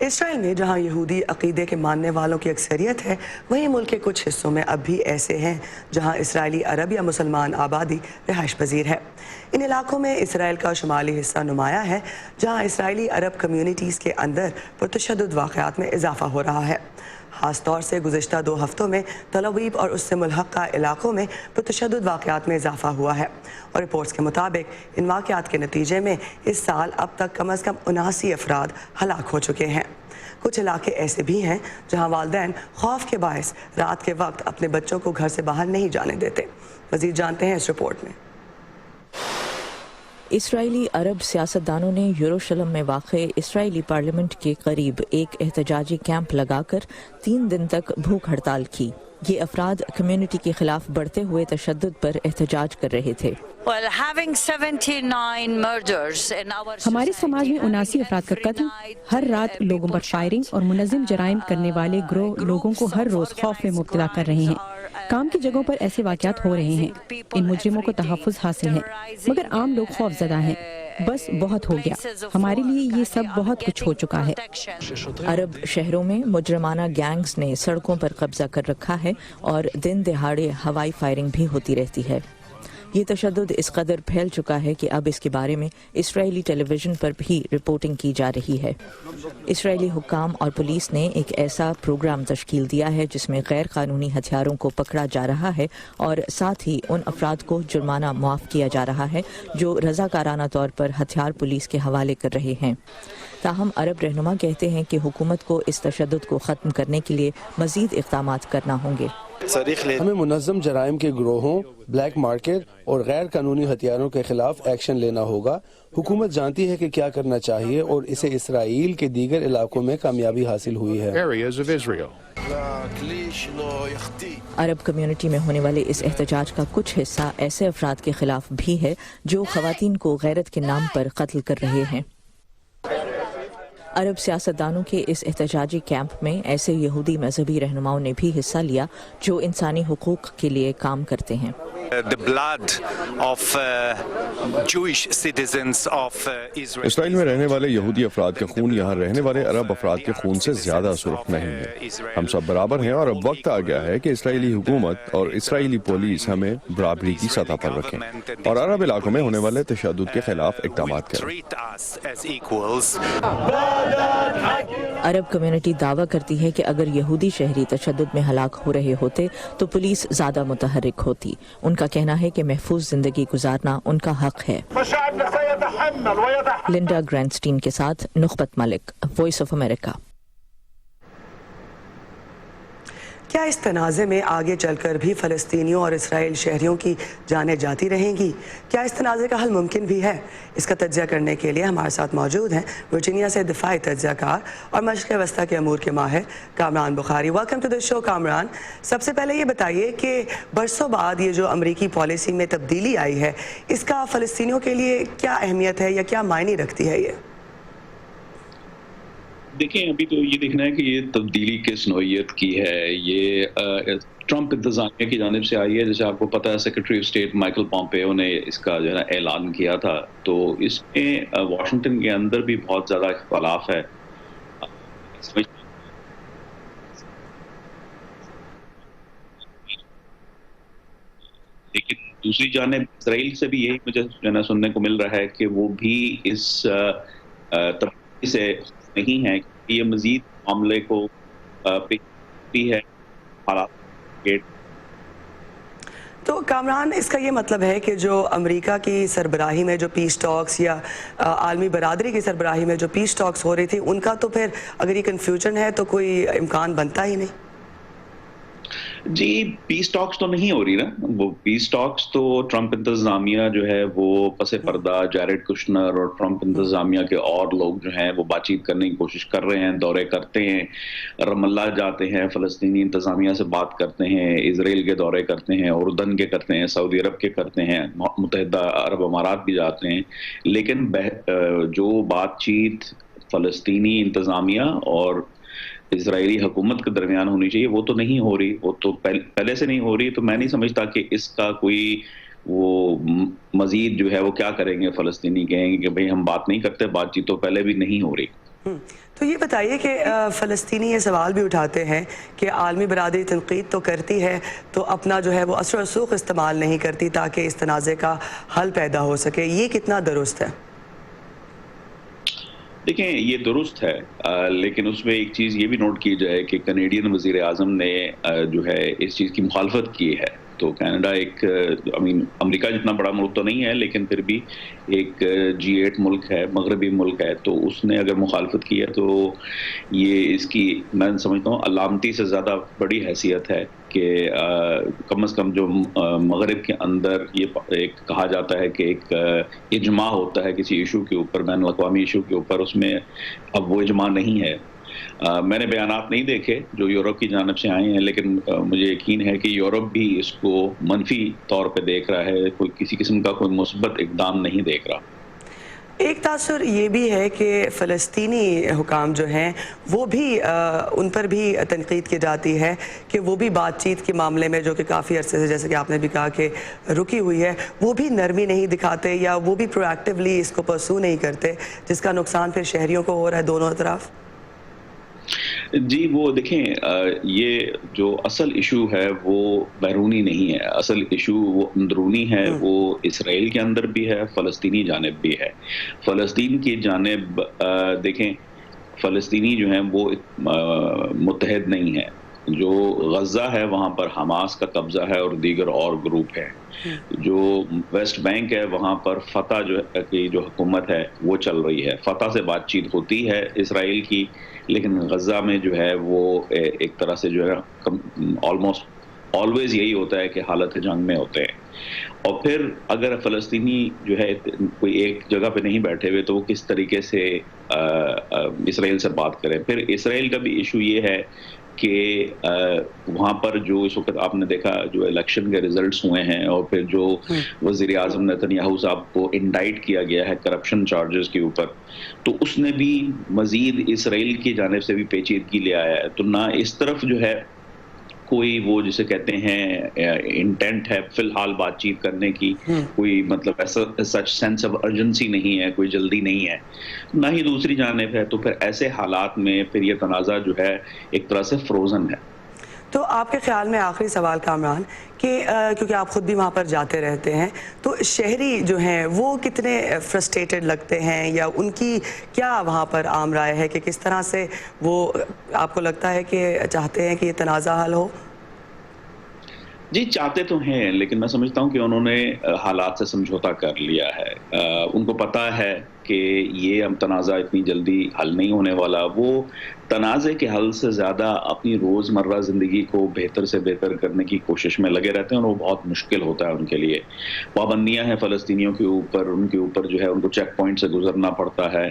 اسرائیل میں جہاں یہودی عقیدے کے ماننے والوں کی اکثریت ہے، وہیں ملک کے کچھ حصوں میں اب بھی ایسے ہیں جہاں اسرائیلی عرب یا مسلمان آبادی رہائش پذیر ہے۔ ان علاقوں میں اسرائیل کا شمالی حصہ نمایاں ہے، جہاں اسرائیلی عرب کمیونٹیز کے اندر پرتشدد واقعات میں اضافہ ہو رہا ہے۔ خاص طور سے گزشتہ 2 ہفتوں میں تل ابیب اور اس سے ملحقہ علاقوں میں پرتشدد واقعات میں اضافہ ہوا ہے، اور رپورٹس کے مطابق ان واقعات کے نتیجے میں اس سال اب تک کم از کم 79 افراد ہلاک ہو چکے ہیں۔ کچھ علاقے ایسے بھی ہیں جہاں والدین خوف کے باعث رات کے وقت اپنے بچوں کو گھر سے باہر نہیں جانے دیتے۔ مزید جانتے ہیں اس رپورٹ میں۔ اسرائیلی عرب سیاستدانوں نے یروشلم میں واقع اسرائیلی پارلیمنٹ کے قریب ایک احتجاجی کیمپ لگا کر 3 دن تک بھوک ہڑتال کی۔ یہ افراد کمیونٹی کے خلاف بڑھتے ہوئے تشدد پر احتجاج کر رہے تھے۔ ہمارے سماج میں 79 افراد کا قتل، ہر رات لوگوں پر فائرنگ اور منظم جرائم کرنے والے گروہ لوگوں کو ہر روز خوف میں مبتلا کر رہے ہیں۔ کام کی جگہوں پر ایسے واقعات ہو رہے ہیں۔ ان مجرموں کو تحفظ حاصل ہے، مگر عام لوگ خوف زدہ ہیں۔ بس بہت ہو گیا، ہمارے لیے یہ سب بہت کچھ ہو چکا ہے۔ عرب شہروں میں مجرمانہ گینگز نے سڑکوں پر قبضہ کر رکھا ہے اور دن دہاڑے ہوائی فائرنگ بھی ہوتی رہتی ہے۔ یہ تشدد اس قدر پھیل چکا ہے کہ اب اس کے بارے میں اسرائیلی ٹیلی ویژن پر بھی رپورٹنگ کی جا رہی ہے۔ اسرائیلی حکام اور پولیس نے ایک ایسا پروگرام تشکیل دیا ہے جس میں غیر قانونی ہتھیاروں کو پکڑا جا رہا ہے اور ساتھ ہی ان افراد کو جرمانہ معاف کیا جا رہا ہے جو رضاکارانہ طور پر ہتھیار پولیس کے حوالے کر رہے ہیں۔ تاہم عرب رہنما کہتے ہیں کہ حکومت کو اس تشدد کو ختم کرنے کے لیے مزید اقدامات کرنا ہوں گے۔ ہمیں منظم جرائم کے گروہوں، بلیک مارکیٹ اور غیر قانونی ہتھیاروں کے خلاف ایکشن لینا ہوگا۔ حکومت جانتی ہے کہ کیا کرنا چاہیے اور اسے اسرائیل کے دیگر علاقوں میں کامیابی حاصل ہوئی ہے۔ عرب کمیونٹی میں ہونے والے اس احتجاج کا کچھ حصہ ایسے افراد کے خلاف بھی ہے جو خواتین کو غیرت کے نام پر قتل کر رہے ہیں۔ عرب سیاستدانوں کے اس احتجاجی کیمپ میں ایسے یہودی مذہبی رہنماؤں نے بھی حصہ لیا جو انسانی حقوق کے لیے کام کرتے ہیں۔ اسرائیل میں رہنے والے یہودی افراد کا خون یہاں رہنے والے عرب افراد کے خون سے زیادہ سرخ نہیں ہے۔ ہم سب برابر ہیں اور اب وقت آ گیا ہے کہ اسرائیلی حکومت اور اسرائیلی پولیس ہمیں برابری کی سطح پر رکھیں اور عرب علاقوں میں ہونے والے تشدد کے خلاف اقدامات کریں۔ عرب کمیونٹی دعویٰ کرتی ہے کہ اگر یہودی شہری تشدد میں ہلاک ہو رہے ہوتے تو پولیس زیادہ متحرک ہوتی۔ ان کا کہنا ہے کہ محفوظ زندگی گزارنا ان کا حق ہے۔ لنڈا گرینڈسٹین کے ساتھ نخبت ملک، وائس آف امریکہ۔ کیا اس تنازع میں آگے چل کر بھی فلسطینیوں اور اسرائیل شہریوں کی جانیں جاتی رہیں گی؟ کیا اس تنازع کا حل ممکن بھی ہے؟ اس کا تجزیہ کرنے کے لیے ہمارے ساتھ موجود ہیں ورجینیا سے دفاعی تجزیہ کار اور مشرق وسطیٰ کے امور کے ماہر کامران بخاری۔ ویلکم ٹو دی شو کامران۔ سب سے پہلے یہ بتائیے کہ برسوں بعد یہ جو امریکی پالیسی میں تبدیلی آئی ہے، اس کا فلسطینیوں کے لیے کیا اہمیت ہے یا کیا معنی رکھتی ہے یہ؟ دیکھیں، ابھی تو یہ دیکھنا ہے کہ یہ تبدیلی کس نوعیت کی ہے۔ یہ ٹرمپ انتظامیہ کی جانب سے آئی ہے۔ جیسے آپ کو پتہ ہے secretary of state Michael Pompeo نے اس کا جو ہے نا اعلان کیا تھا، تو اس میں واشنگٹن کے اندر بھی بہت زیادہ اختلاف ہے۔ لیکن دوسری جانب اسرائیل سے بھی یہی مجھے جو ہے نا سننے کو مل رہا ہے کہ وہ بھی اس تبدیلی سے نہیں ہے کہ یہ مزید معاملے کو پیش ہے حالات۔ تو کامران، اس کا یہ مطلب ہے کہ جو امریکہ کی سربراہی میں جو پیس ٹاکس یا عالمی برادری کی سربراہی میں جو پیس ٹاکس ہو رہی تھی، ان کا تو پھر اگر یہ کنفیوژن ہے تو کوئی امکان بنتا ہی نہیں۔ جی، پیس ٹاکس تو نہیں ہو رہی نا۔ وہ پیس ٹاکس تو ٹرمپ انتظامیہ جو ہے وہ پس پردہ جیریڈ کشنر اور ٹرمپ انتظامیہ کے اور لوگ جو ہیں وہ بات چیت کرنے کی کوشش کر رہے ہیں، دورے کرتے ہیں، رام اللہ جاتے ہیں، فلسطینی انتظامیہ سے بات کرتے ہیں، اسرائیل کے دورے کرتے ہیں، اردن کے کرتے ہیں، سعودی عرب کے کرتے ہیں، متحدہ عرب امارات بھی جاتے ہیں، لیکن جو بات چیت فلسطینی انتظامیہ اور اسرائیلی حکومت کے درمیان ہونی چاہیے وہ تو نہیں ہو رہی، وہ تو پہلے سے نہیں ہو رہی۔ تو میں نہیں سمجھتا کہ اس کا کوئی وہ مزید جو ہے وہ کیا کریں گے، فلسطینی کہیں گے کہ بھئی ہم بات نہیں کرتے، بات چیت تو پہلے بھی نہیں ہو رہی۔ تو یہ بتائیے کہ فلسطینی یہ سوال بھی اٹھاتے ہیں کہ عالمی برادری تنقید تو کرتی ہے تو اپنا جو ہے وہ اثر و رسوخ استعمال نہیں کرتی تاکہ اس تنازع کا حل پیدا ہو سکے، یہ کتنا درست ہے؟ دیکھیں یہ درست ہے، لیکن اس میں ایک چیز یہ بھی نوٹ کی جائے کہ کینیڈین وزیر اعظم نے جو ہے اس چیز کی مخالفت کی ہے. تو کینیڈا ایک امریکہ جتنا بڑا ملک تو نہیں ہے لیکن پھر بھی ایک G8 ملک ہے، مغربی ملک ہے، تو اس نے اگر مخالفت کی ہے تو یہ اس کی میں سمجھتا ہوں علامتی سے زیادہ بڑی حیثیت ہے کہ کم از کم جو مغرب کے اندر یہ ایک کہا جاتا ہے کہ ایک اجماع ہوتا ہے کسی ایشو کے اوپر، بین الاقوامی ایشو کے اوپر، اس میں اب وہ اجماع نہیں ہے. میں نے بیانات نہیں دیکھے جو یورپ کی جانب سے آئے ہیں، لیکن مجھے یقین ہے کہ یورپ بھی اس کو منفی طور پہ دیکھ رہا ہے، کوئی کسی قسم کا کوئی مثبت اقدام نہیں دیکھ رہا. ایک تاثر یہ بھی ہے کہ فلسطینی حکام جو ہیں وہ بھی ان پر بھی تنقید کی جاتی ہے کہ وہ بھی بات چیت کے معاملے میں جو کہ کافی عرصے سے جیسے کہ آپ نے بھی کہا کہ رکی ہوئی ہے، وہ بھی نرمی نہیں دکھاتے یا وہ بھی پرو ایکٹیولی اس کو پرسو نہیں کرتے، جس کا نقصان پھر شہریوں کو ہو رہا ہے دونوں طرف. جی وہ دیکھیں یہ جو اصل ایشو ہے وہ بیرونی نہیں ہے، اصل ایشو وہ اندرونی ہے، وہ اسرائیل کے اندر بھی ہے، فلسطینی جانب بھی ہے. فلسطین کی جانب دیکھیں فلسطینی جو ہیں وہ متحد نہیں ہے. جو غزہ ہے وہاں پر حماس کا قبضہ ہے اور دیگر اور گروپ ہے. جو ویسٹ بینک ہے وہاں پر فتح جو حکومت ہے وہ چل رہی ہے. فتح سے بات چیت ہوتی ہے اسرائیل کی، لیکن غزہ میں جو ہے وہ ایک طرح سے جو ہے آلموسٹ آلویز یہی ہوتا ہے کہ حالت جنگ میں ہوتے ہیں. اور پھر اگر فلسطینی جو ہے کوئی ایک جگہ پہ نہیں بیٹھے ہوئے تو وہ کس طریقے سے اسرائیل سے بات کریں. پھر اسرائیل کا بھی ایشو یہ ہے کہ وہاں پر جو اس وقت آپ نے دیکھا جو الیکشن کے ریزلٹس ہوئے ہیں اور پھر جو وزیر اعظم نیتنیاہو صاحب کو انڈائٹ کیا گیا ہے کرپشن چارجز کے اوپر، تو اس نے بھی مزید اسرائیل کی جانب سے بھی پیچیدگی لے آیا ہے. تو نہ اس طرف جو ہے کوئی وہ جسے کہتے ہیں انٹینٹ ہے فی الحال بات چیت کرنے کی، کوئی مطلب ایسا سچ سینس آف ارجنسی نہیں ہے، کوئی جلدی نہیں ہے، نہ ہی دوسری جانب ہے. تو پھر ایسے حالات میں پھر یہ تنازع جو ہے ایک طرح سے فروزن ہے. تو آپ کے خیال میں آخری سوال کامران کہ کیونکہ آپ خود بھی وہاں پر جاتے رہتے ہیں، تو شہری جو ہیں وہ کتنے فرسٹریٹڈ لگتے ہیں یا ان کی کیا وہاں پر عام رائے ہے کہ کس طرح سے وہ آپ کو لگتا ہے کہ چاہتے ہیں کہ یہ تنازع حل ہو؟ جی چاہتے تو ہیں، لیکن میں سمجھتا ہوں کہ انہوں نے حالات سے سمجھوتا کر لیا ہے. ان کو پتہ ہے کہ یہ ہم تنازع اتنی جلدی حل نہیں ہونے والا. وہ تنازع کے حل سے زیادہ اپنی روزمرہ زندگی کو بہتر سے بہتر کرنے کی کوشش میں لگے رہتے ہیں، اور وہ بہت مشکل ہوتا ہے ان کے لیے. پابندیاں ہیں فلسطینیوں کے اوپر، ان کے اوپر جو ہے ان کو چیک پوائنٹ سے گزرنا پڑتا ہے.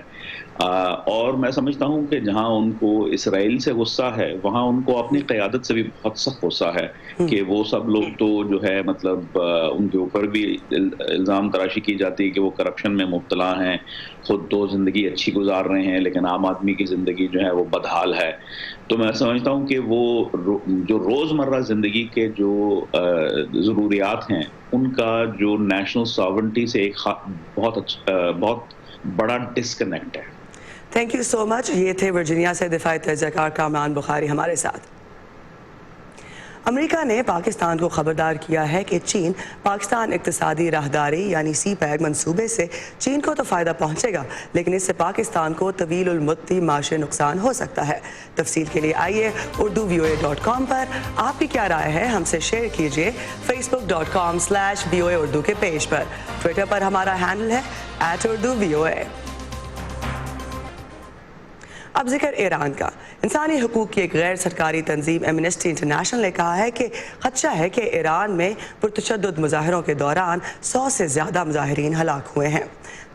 اور میں سمجھتا ہوں کہ جہاں ان کو اسرائیل سے غصہ ہے وہاں ان کو اپنی قیادت سے بھی بہت سخت غصہ ہے کہ وہ سب لوگ تو جو ہے مطلب ان کے اوپر بھی الزام تراشی کی جاتی ہے کہ وہ کرپشن میں مبتلا ہیں، خود تو زندگی اچھی گزار رہے ہیں لیکن عام آدمی کی زندگی جو ہے وہ بدحال ہے. تو میں سمجھتا ہوں کہ وہ جو روزمرہ زندگی کے جو ضروریات ہیں ان کا جو نیشنل ساورنٹی سے ایک بہت بڑا ڈسکنیکٹ ہے. تھینک یو سو مچ. یہ تھے ورجینیا سے دفاعی تجزیہ کار کامران بخاری ہمارے ساتھ. امریکہ نے پاکستان کو خبردار کیا ہے کہ چین پاکستان اقتصادی راہداری یعنی سی پیک منصوبے سے چین کو تو فائدہ پہنچے گا لیکن اس سے پاکستان کو طویل المدتی معاشی نقصان ہو سکتا ہے. تفصیل کے لیے آئیے urduvoa.com پر. آپ کی کیا رائے ہے ہم سے شیئر کیجیے facebook.com/voa اردو کے پیج پر. ٹویٹر پر ہمارا ہینڈل ہے @urduvoa. اب ذکر ایران کا. انسانی حقوق کی ایک غیر سرکاری تنظیم ایمنسٹی انٹرنیشنل نے کہا ہے کہ خدشہ ہے کہ ایران میں پرتشدد مظاہروں کے دوران 100 سے زیادہ مظاہرین ہلاک ہوئے ہیں.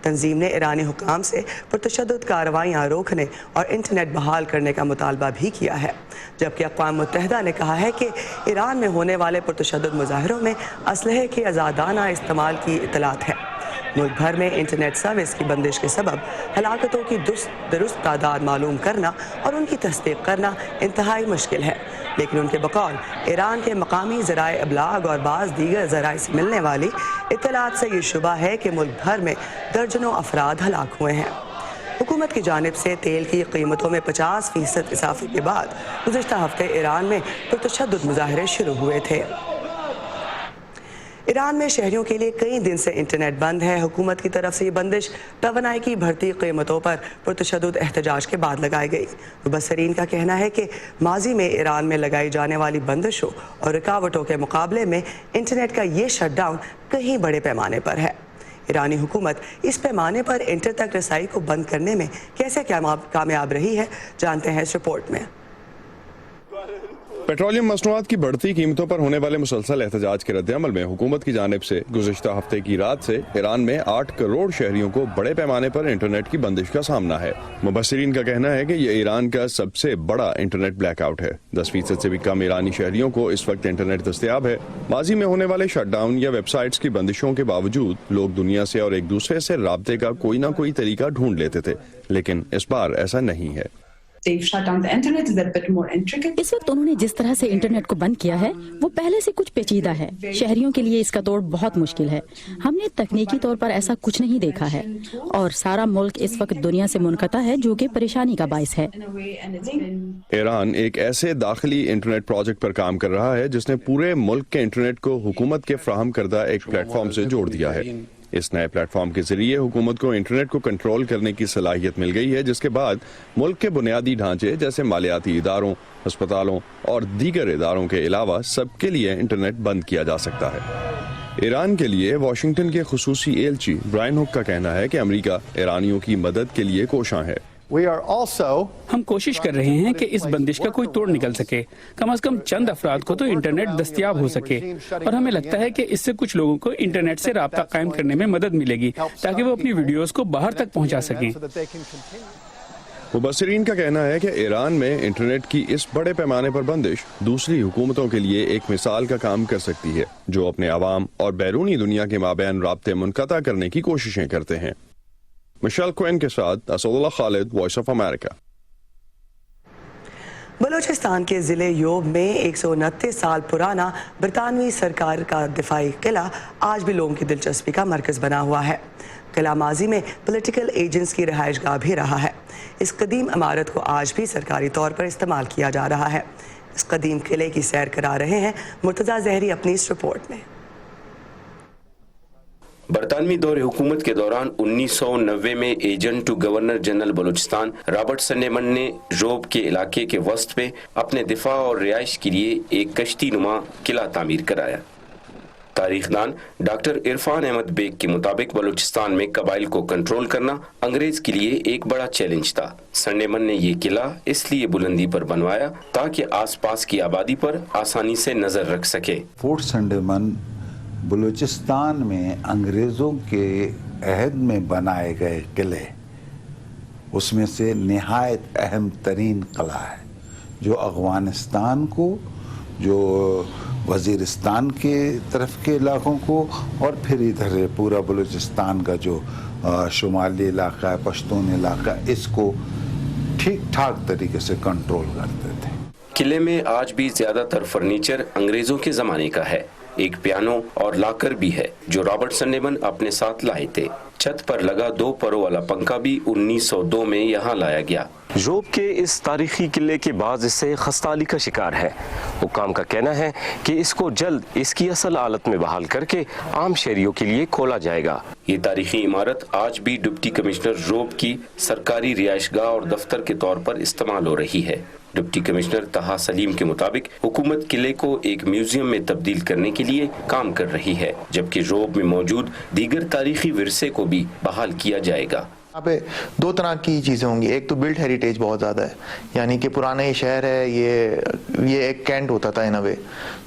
تنظیم نے ایرانی حکام سے پرتشدد کارروائیاں روکنے اور انٹرنیٹ بحال کرنے کا مطالبہ بھی کیا ہے، جبکہ اقوام متحدہ نے کہا ہے کہ ایران میں ہونے والے پرتشدد مظاہروں میں اسلحے کے آزادانہ استعمال کی اطلاعات ہے. ملک بھر میں انٹرنیٹ سروس کی بندش کے سبب ہلاکتوں کی درست تعداد معلوم کرنا اور ان کی تصدیق کرنا انتہائی مشکل ہے، لیکن ان کے بقول ایران کے مقامی ذرائع ابلاغ اور بعض دیگر ذرائع سے ملنے والی اطلاعات سے یہ شبہ ہے کہ ملک بھر میں درجنوں افراد ہلاک ہوئے ہیں. حکومت کی جانب سے تیل کی قیمتوں میں 50% اضافے کے بعد گزشتہ ہفتے ایران میں پرتشدد مظاہرے شروع ہوئے تھے۔ ایران میں شہریوں کے لیے کئی دن سے انٹرنیٹ بند ہے۔ حکومت کی طرف سے یہ بندش توانائی کی بڑھتی قیمتوں پر پرتشدد احتجاج کے بعد لگائی گئی۔ مبصرین کا کہنا ہے کہ ماضی میں ایران میں لگائی جانے والی بندشوں اور رکاوٹوں کے مقابلے میں انٹرنیٹ کا یہ شٹ ڈاؤن کہیں بڑے پیمانے پر ہے۔ ایرانی حکومت اس پیمانے پر انٹر تک رسائی کو بند کرنے میں کیسے کامیاب رہی ہے، جانتے ہیں اس رپورٹ میں۔ پیٹرولیم مصنوعات کی بڑھتی قیمتوں پر ہونے والے مسلسل احتجاج کے رد عمل میں حکومت کی جانب سے گزشتہ ہفتے کی رات سے ایران میں 8 کروڑ شہریوں کو بڑے پیمانے پر انٹرنیٹ کی بندش کا سامنا ہے۔ مبصرین کا کہنا ہے کہ یہ ایران کا سب سے بڑا انٹرنیٹ بلیک آؤٹ ہے۔ 10% سے بھی کم ایرانی شہریوں کو اس وقت انٹرنیٹ دستیاب ہے۔ ماضی میں ہونے والے شٹ ڈاؤن یا ویب سائٹس کی بندشوں کے باوجود لوگ دنیا سے اور ایک دوسرے سے رابطے کا کوئی نہ کوئی طریقہ ڈھونڈ لیتے تھے، لیکن اس بار ایسا نہیں ہے۔ اس وقت انہوں نے جس طرح سے انٹرنیٹ کو بند کیا ہے وہ پہلے سے کچھ پیچیدہ ہے۔ شہریوں کے لیے اس کا توڑ بہت مشکل ہے۔ ہم نے تکنیکی طور پر ایسا کچھ نہیں دیکھا ہے، اور سارا ملک اس وقت دنیا سے منقطع ہے، جو کہ پریشانی کا باعث ہے۔ ایران ایک ایسے داخلی انٹرنیٹ پروجیکٹ پر کام کر رہا ہے جس نے پورے ملک کے انٹرنیٹ کو حکومت کے فراہم کردہ ایک پلیٹ فارم سے جوڑ دیا ہے۔ اس نئے پلیٹ فارم کے ذریعے حکومت کو انٹرنیٹ کو کنٹرول کرنے کی صلاحیت مل گئی ہے، جس کے بعد ملک کے بنیادی ڈھانچے جیسے مالیاتی اداروں، ہسپتالوں اور دیگر اداروں کے علاوہ سب کے لیے انٹرنیٹ بند کیا جا سکتا ہے۔ ایران کے لیے واشنگٹن کے خصوصی ایلچی برائن ہک کا کہنا ہے کہ امریکہ ایرانیوں کی مدد کے لیے کوشاں ہے۔ ہم کوشش کر رہے ہیں کہ اس بندش کا کوئی توڑ نکل سکے، کم از کم چند افراد کو تو انٹرنیٹ دستیاب ہو سکے، اور ہمیں لگتا ہے کہ اس سے کچھ لوگوں کو انٹرنیٹ سے رابطہ قائم کرنے میں مدد ملے گی تاکہ وہ اپنی ویڈیوز کو باہر تک پہنچا سکیں۔ مبصرین کا کہنا ہے کہ ایران میں انٹرنیٹ کی اس بڑے پیمانے پر بندش دوسری حکومتوں کے لیے ایک مثال کا کام کر سکتی ہے، جو اپنے عوام اور بیرونی دنیا کے مابین رابطے منقطع کرنے کی کوششیں کرتے ہیں۔ مشیل کوئن کے ساتھ اسد اللہ خالد، وائس آف امریکہ۔ بلوچستان کے ضلع یوب میں 129 سال پرانا برطانوی سرکار کا دفاعی قلعہ آج بھی لوگوں کی دلچسپی کا مرکز بنا ہوا ہے۔ قلعہ ماضی میں پولیٹیکل ایجنٹس کی رہائش گاہ بھی رہا ہے۔ اس قدیم عمارت کو آج بھی سرکاری طور پر استعمال کیا جا رہا ہے۔ اس قدیم قلعے کی سیر کرا رہے ہیں مرتضی زہری اپنی اس رپورٹ میں۔ برطانوی دور حکومت کے دوران 1990 میں agent to governor general Balochistan Robert Sandeman نے یوب کے علاقے کے وسط پہ اپنے دفاع اور رہائش کے لیے ایک کشتی نما قلعہ تعمیر کرایا۔ تاریخ دان ڈاکٹر عرفان احمد بیگ کے مطابق بلوچستان میں قبائل کو کنٹرول کرنا انگریز کے لیے ایک بڑا چیلنج تھا۔ سنڈیمن نے یہ قلعہ اس لیے بلندی پر بنوایا تاکہ آس پاس کی آبادی پر آسانی سے نظر رکھ سکے۔ فورٹ سنڈیمن بلوچستان میں انگریزوں کے عہد میں بنائے گئے قلعے اس میں سے نہایت اہم ترین قلعہ ہے، جو افغانستان کو، جو وزیرستان کے طرف کے علاقوں کو، اور پھر ادھر پورا بلوچستان کا جو شمالی علاقہ ہے، پشتون علاقہ، اس کو ٹھیک ٹھاک طریقے سے کنٹرول کرتے تھے۔ قلعے میں آج بھی زیادہ تر فرنیچر انگریزوں کے زمانے کا ہے۔ ایک پیانو اور لاکر بھی ہے جو رابرٹ سنڈیمن اپنے ساتھ لائے تھے۔ چھت پر لگا 2 پروں والا پنکھا بھی 1902 میں یہاں لایا گیا۔ یوب کے اس تاریخی قلعے کے بعض حصے خستہحالی کا شکار ہے۔ حکام کا کہنا ہے کہ اس کو جلد اس کی اصل حالت میں بحال کر کے عام شہریوں کے لیے کھولا جائے گا۔ یہ تاریخی عمارت آج بھی ڈپٹی کمشنر یوب کی سرکاری رہائش گاہ اور دفتر کے طور پر استعمال ہو رہی ہے۔ ڈپٹی کمشنر طہا سلیم کے مطابق حکومت قلعے کو ایک میوزیم میں تبدیل کرنے کے لیے کام کر رہی ہے، جبکہ یوب میں موجود دیگر تاریخی ورثے کو بھی بحال کیا جائے گا۔ یہاں پہ 2 طرح کی چیزیں ہوں گی۔ ایک تو بلڈ ہیریٹیج بہت زیادہ ہے، یعنی کہ پرانا یہ شہر ہے، یہ ایک کینٹ ہوتا تھا ان اے وے،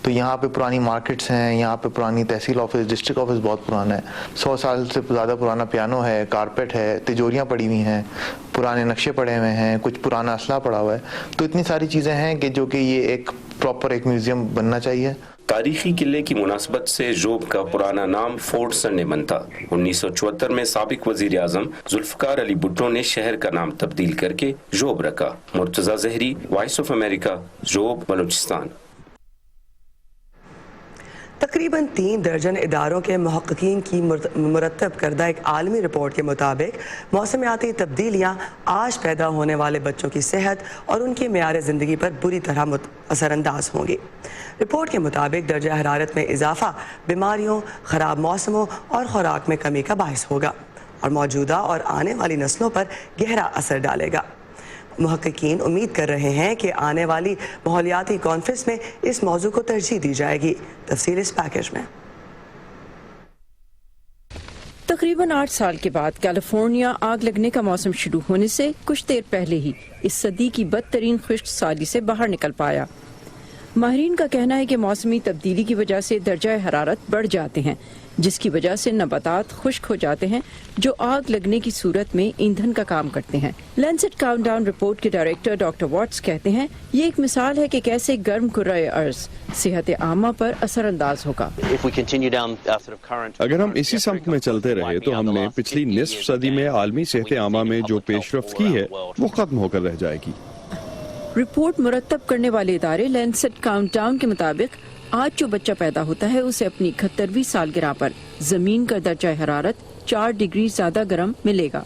تو یہاں پہ پرانی مارکیٹس ہیں، یہاں پہ پرانی تحصیل آفس، ڈسٹرکٹ آفس بہت پرانا ہے، 100 سال سے زیادہ پرانا پیانو ہے، کارپیٹ ہے، تجوریاں پڑی ہوئی ہیں، پرانے نقشے پڑے ہوئے ہیں، کچھ پرانا اسلحہ پڑا ہوا ہے، تو اتنی ساری چیزیں ہیں کہ جو کہ یہ ایک پراپر ایک میوزیم بننا چاہیے۔ تاریخی قلعے کی مناسبت سے یوب کا پرانا نام فورٹ سنڈیمن تھا۔ 1974 میں سابق وزیر اعظم ذوالفقار علی بھٹو نے شہر کا نام تبدیل کر کے یوب رکھا۔ مرتضی زہری، وائس آف امریکہ، یوب، بلوچستان۔ تقریباً 3 درجن اداروں کے محققین کی مرتب کردہ ایک عالمی رپورٹ کے مطابق موسمیاتی تبدیلیاں آج پیدا ہونے والے بچوں کی صحت اور ان کے معیار زندگی پر بری طرح اثر انداز ہوں گی۔ رپورٹ کے مطابق درجہ حرارت میں اضافہ بیماریوں، خراب موسموں اور خوراک میں کمی کا باعث ہوگا اور موجودہ اور آنے والی نسلوں پر گہرا اثر ڈالے گا۔ محققین امید کر رہے ہیں کہ آنے والی ماحولیاتی کانفرنس میں اس موضوع کو ترجیح دی جائے گی۔ تفصیل اس پیکج میں۔ تقریباً 8 سال کے بعد کیلیفورنیا آگ لگنے کا موسم شروع ہونے سے کچھ دیر پہلے ہی اس صدی کی بدترین خشک سالی سے باہر نکل پایا۔ ماہرین کا کہنا ہے کہ موسمی تبدیلی کی وجہ سے درجہ حرارت بڑھ جاتے ہیں، جس کی وجہ سے نباتات خشک ہو جاتے ہیں جو آگ لگنے کی صورت میں ایندھن کا کام کرتے ہیں۔ لینسٹ کاؤنٹ ڈاؤن رپورٹ کے ڈائریکٹر ڈاکٹر واٹس کہتے ہیں یہ ایک مثال ہے کہ کیسے گرم کرۂ ارض صحت عامہ پر اثر انداز ہوگا۔ اگر ہم اسی سمت میں چلتے رہے تو ہم نے پچھلی نصف صدی میں عالمی صحت عامہ میں جو پیش رفت کی ہے وہ ختم ہو کر رہ جائے گی۔ رپورٹ مرتب کرنے والے ادارے لینسٹ کاؤنٹ ڈاؤن کے مطابق آج جو بچہ پیدا ہوتا ہے اسے اپنی 71ویں سالگرہ پر زمین کا درجہ حرارت 4 ڈگری زیادہ گرم ملے گا۔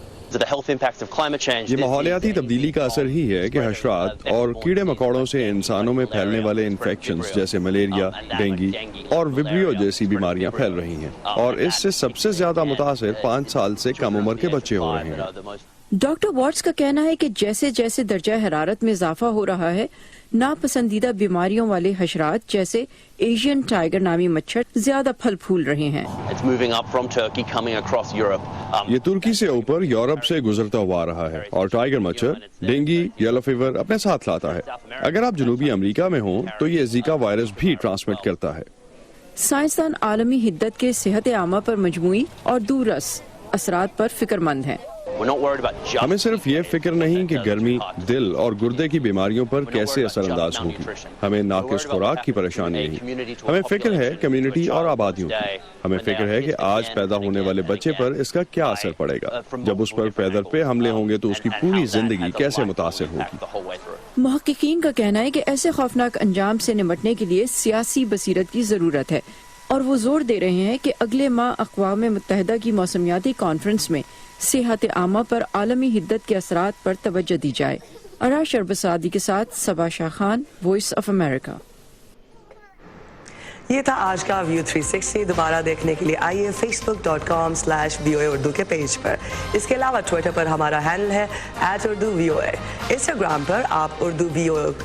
یہ ماحولیاتی تبدیلی کا اثر ہی ہے کہ حشرات اور کیڑے مکوڑوں سے انسانوں میں پھیلنے والے انفیکشنز جیسے ملیریا، ڈینگی اور وبریو جیسی بیماریاں پھیل رہی ہیں، اور اس سے سب سے زیادہ متاثر 5 سال سے کم عمر کے بچے ہو رہے ہیں۔ ڈاکٹر واٹس کا کہنا ہے کہ جیسے جیسے درجہ حرارت میں اضافہ ہو رہا ہے، ناپسندیدہ بیماریوں والے حشرات جیسے ایشین ٹائیگر نامی مچھر زیادہ پھل پھول رہے ہیں۔ یہ ترکی سے اوپر یورپ سے گزرتا ہوا رہا ہے اور ٹائیگر مچھر ڈینگی، یلو فیور اپنے ساتھ لاتا ہے۔ اگر آپ جنوبی امریکہ میں ہوں تو یہ زیکا وائرس بھی ٹرانسمٹ کرتا ہے۔ سائنسدان عالمی حدت کے صحت عامہ پر مجموعی اور دور رس اثرات پر فکر مند ہیں۔ ہمیں صرف یہ فکر نہیں کہ گرمی دل اور گردے کی بیماریوں پر کیسے اثر انداز ہوگی، ہمیں ناقص خوراک کی پریشانی نہیں، ہمیں فکر ہے کمیونٹی اور آبادیوں کی۔ ہمیں فکر ہے کہ آج پیدا ہونے والے بچے پر اس کا کیا اثر پڑے گا۔ جب اس پر پیدر پہ حملے ہوں گے تو اس کی پوری زندگی کیسے متاثر ہوگی۔ محققین کا کہنا ہے کہ ایسے خوفناک انجام سے نمٹنے کے لیے سیاسی بصیرت کی ضرورت ہے، اور وہ زور دے رہے ہیں کہ اگلے ماہ اقوام متحدہ کی موسمیاتی کانفرنس میں صحت عامہ پر عالمی حدت کے اثرات پر توجہ دی جائے۔ اراش اربسادی کے ساتھ صبا شاہ خان، وائس آف امریکہ۔ یہ تھا آج کا ویو 360۔ دوبارہ دیکھنے کے لیے آئیے facebook.com/VOA اردو کے پیج پر۔ اس کے علاوہ ٹویٹر پر ہمارا ہینڈل ہے @UrduVOA۔ انسٹاگرام پر آپ اردو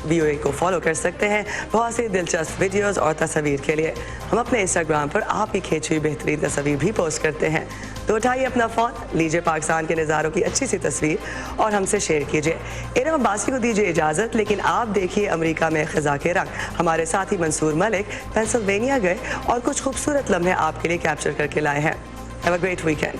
VOA کو فالو کر سکتے ہیں بہت سی دلچسپ ویڈیوز اور تصاویر کے لیے۔ ہم اپنے انسٹاگرام پر آپ کی کھینچی ہوئی بہترین تصاویر بھی پوسٹ کرتے ہیں، تو اٹھائیے اپنا فون، لیجیے پاکستان کے نظاروں کی اچھی سی تصویر اور ہم سے شیئر کیجیے۔ ارم عباسی کو دیجیے اجازت، لیکن آپ دیکھیے امریکہ میں خزاں کے رنگ۔ ہمارے ساتھی منصور ملک پینسلوینیا گئے اور کچھ خوبصورت لمحے آپ کے لیے کیپچر کر کے لائے ہیں۔ Have a great weekend.